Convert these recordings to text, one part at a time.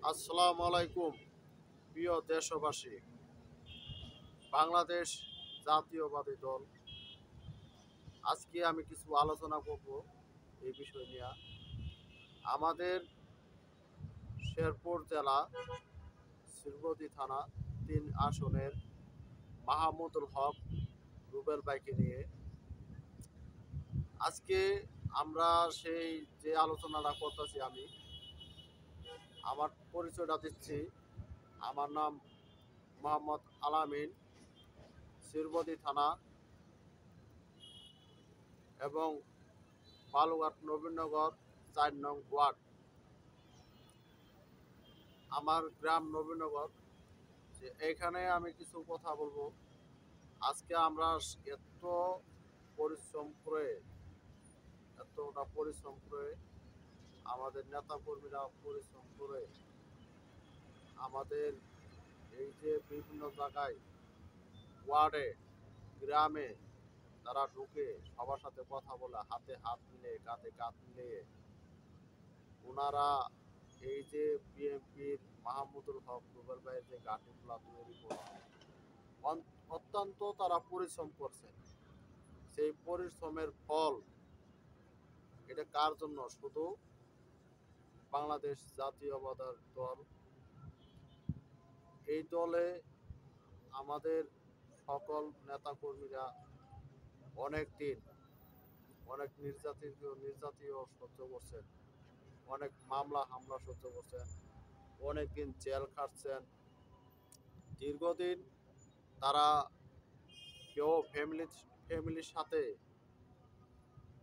আসসালামু আলাইকুম প্রিয় দেশবাসী। বাংলাদেশ জাতীয়বাদী দল, আজকে আমি কিছু আলোচনা করব এই বিষয় নিয়ে। আমাদের শেরপুর জেলা শ্রীবতী থানা 3 আসনের মাহমুদুল হক রুবেল ভাইকে নিয়ে আজকে আমরা সেই যে আলোচনাটা করতেছি। আমি আমার পরিচয়টা দিচ্ছি। আমার নাম মোহাম্মদ আলামিন, শ্রীবতী থানা এবং বালুঘাট নবীনগর 4 নং ওয়ার্ড। আমার গ্রাম নবীনগর। যে এইখানে আমি কিছু কথা বলবো। আজকে আমরা এত পরিশ্রম করে এতটা পরিশ্রম করে আমাদের নেতা কর্মীরা পরিশ্রম করে আমাদের এই যে বিভিন্ন জায়গায় ওয়ার্ডে গ্রামে তারা ঢুকে সবার সাথে কথা বলে হাতে হাত মিলিয়ে কাঁধে কাঁধ মিলিয়ে ওনারা এই যে বিএনপির মাহমুদুল হক রুবেল ভাইয়ের যে গাড়িগুলা তৈরি করছে, অত্যন্ত তারা পরিশ্রম করছেন। সেই পরিশ্রমের ফল এটা কার জন্য? শুধু বাংলাদেশ জাতীয়তাবাদী দল। এই দলে আমাদের সকল নেতাকর্মীরা অনেক দিন অনেক নির্যাতিত সহ্য করছেন, অনেক মামলা হামলা সহ্য করছেন, অনেক দিন জেল খাটছেন। দীর্ঘদিন তারা কেউ ফ্যামিলির সাথে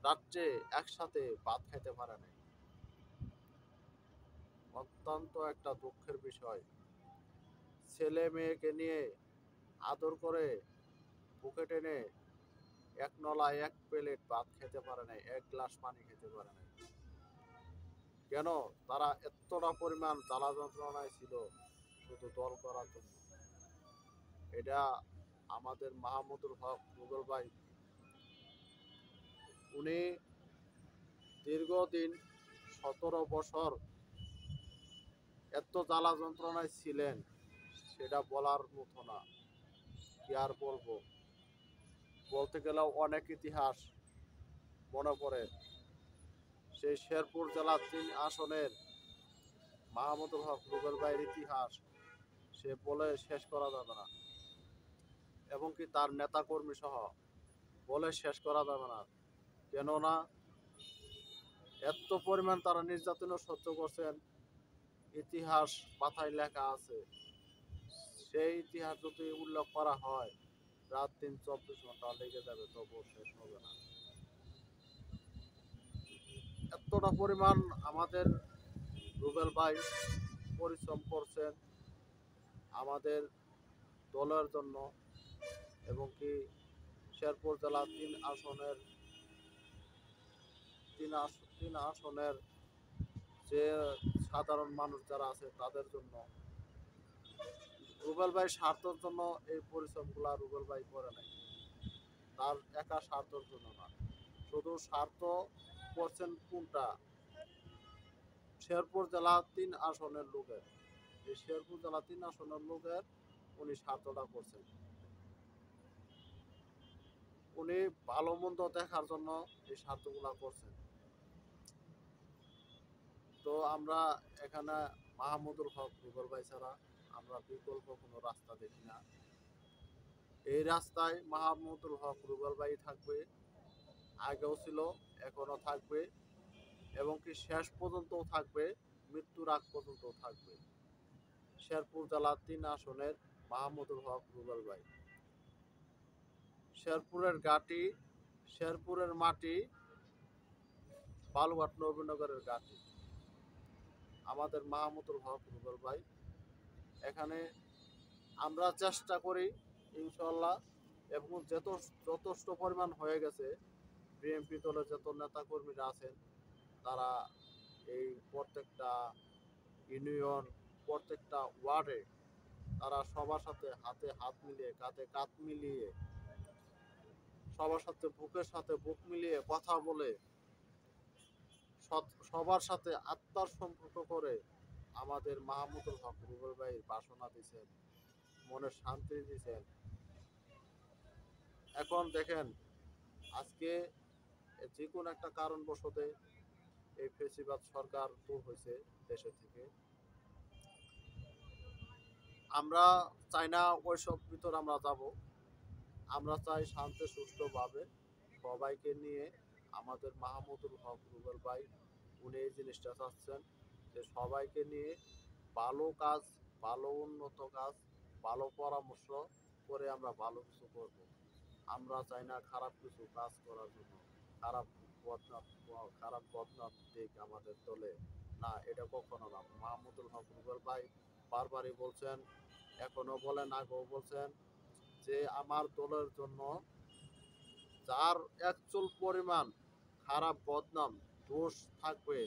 রাত্রে একসাথে ভাত খাইতে পারে না। অত্যন্ত একটা দুঃখের বিষয়। ছেলে মেয়েকে নিয়ে আদর করে বুকে টেনে এক নলা এক প্লেট ভাত খেতে পারে না, এক গ্লাস পানি খেতে পারে না। কেন? তারা এতটা পরিমাণ জ্বালা যন্ত্রণায় ছিল শুধু দল করার জন্য। এটা আমাদের মাহমুদুল হক রুবেল ভাই, উনি দীর্ঘদিন 17 বছর এত জ্বালা যন্ত্রণায় ছিলেন, সেটা বলার মতো না। কি আর বলবো? বলতে গেলেও অনেক ইতিহাস মনে পড়ে। সেই শেরপুর জেলা 3 আসনের মাহমুদুল হক রুবেল ভাইয়ের ইতিহাস সে বলে শেষ করা যাবে না, এবং কি তার নেতাকর্মী সহ বলে শেষ করা যাবে না। কেননা এত পরিমাণ তারা নির্যাতন সহ্য করছেন, ইতিহাস পাতায় লেখা আছে। সেই ইতিহাস যদি উল্লেখ করা হয়, রাত দিন 24 ঘন্টা লেগে যাবে, তবুও শেষ হবে না। এতটা পরিমাণ আমাদের রুবেল ভাই পরিশ্রম করছেন আমাদের দলের জন্য, এবং কি শেরপুর জেলা 3 আসনের যে সাধারণ মানুষ যারা আছে তাদের জন্য। রুবেল ভাই স্বার্থের জন্য এই পরিশ্রমগুলা রুবেল ভাই করে নাই, তার একা স্বার্থের জন্য না। শুধু স্বার্থ করছেন কোনটা? শেরপুর জেলা 3 আসনের লোকের। এই শেরপুর জেলা 3 আসনের লোকের উনি স্বার্থটা করছেন। উনি ভালো মন্দ দেখার জন্য এই স্বার্থগুলা করছেন। তো আমরা এখানে মাহমুদুল হক রুবেল ভাই ছাড়া আমরা বিকল্প কোনো রাস্তা দেখি না। এই রাস্তায় মাহমুদুল হক রুবেল ভাই থাকবে, আগেও ছিল, এখনো থাকবে, এবং কি শেষ পর্যন্তও থাকবে, মৃত্যুর আগ পর্যন্তও থাকবে। শেরপুর জেলা 3 আসনের মাহমুদুল হক রুবেল ভাই। শেরপুরের ঘাটি, শেরপুরের মাটি, বালুঘাট নবীনগরের ঘাটি আমাদের মাহমুদুল হক রুবেল ভাই। এখানে আমরা চেষ্টা করি ইনশাল্লাহ, এবং যথেষ্ট পরিমাণ হয়ে গেছে। বিএনপি দলের যত নেতাকর্মীরা আছেন তারা এই প্রত্যেকটা ইউনিয়ন, প্রত্যেকটা ওয়ার্ডে তারা সবার সাথে হাতে হাত মিলিয়ে কাঁধে কাঁধ মিলিয়ে সবার সাথে বুকের সাথে বুক মিলিয়ে কথা বলে সবার সাথে আত্মার সম্পর্ক করে আমাদের মাহমুদুল হক রুবেল ভাই বাসনা দিয়েছেন, মনে শান্তি দিয়েছেন। এখন দেখেন আজকে যে কোনো একটা কারণবশত এই ফেসিবাদ সরকার দূর হয়েছে দেশে থেকে। আমরা চাই না ওইসব ভিতর আমরা যাব, আমরা চাই শান্তি সুষ্ঠুভাবে সবাইকে নিয়ে। আমাদের মাহমুদুল হক রুবেল ভাই উনি এই জিনিসটা চাচ্ছেন যে সবাইকে নিয়ে ভালো কাজ, ভালো উন্নত কাজ, ভালো পরামর্শ করে আমরা ভালো কিছু করব। আমরা চাই না খারাপ কিছু কাজ করার জন্য, খারাপ বদনাম, খারাপ বদনাম দিক আমাদের দলে, না এটা কখনো না। মাহমুদুল হক রুবেল ভাই বারবারই বলছেন, এখনো বলেন, আগেও বলছেন যে আমার দলের জন্য যার একচুল পরিমাণ খারাপ বদনাম দোষ থাকবে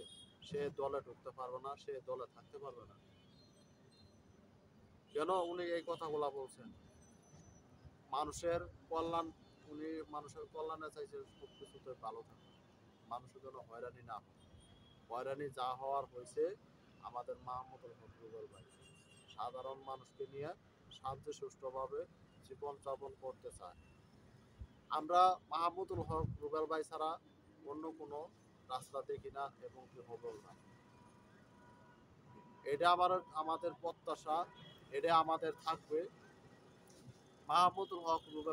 সে দলে ঢুকতে পারবে না, সে দলে থাকতে পারবে না। কেন উনি এই কথাগুলা বলছেন? মানুষের কল্যাণ, উনি মানুষের কল্যাণে চাইছে সব কিছুতে ভালো থাকে, মানুষের জন্য হয়রানি না হয়। হয়রানি যা হওয়ার হয়েছে আমাদের মাহমুদুল হক রুবেল ভাই সাধারণ মানুষকে নিয়ে শান্তি সুষ্ঠুভাবে জীবনযাপন করতে চায়। আমরা মাহমুদুল হক রুবেল ভাই ছাড়া অন্য কোনো রাস্তা দেখি না এবং কি হবেও না। এটা আমাদের প্রত্যাশা, এটা আমাদের থাকবে। মাহমুদুল হক রুবেল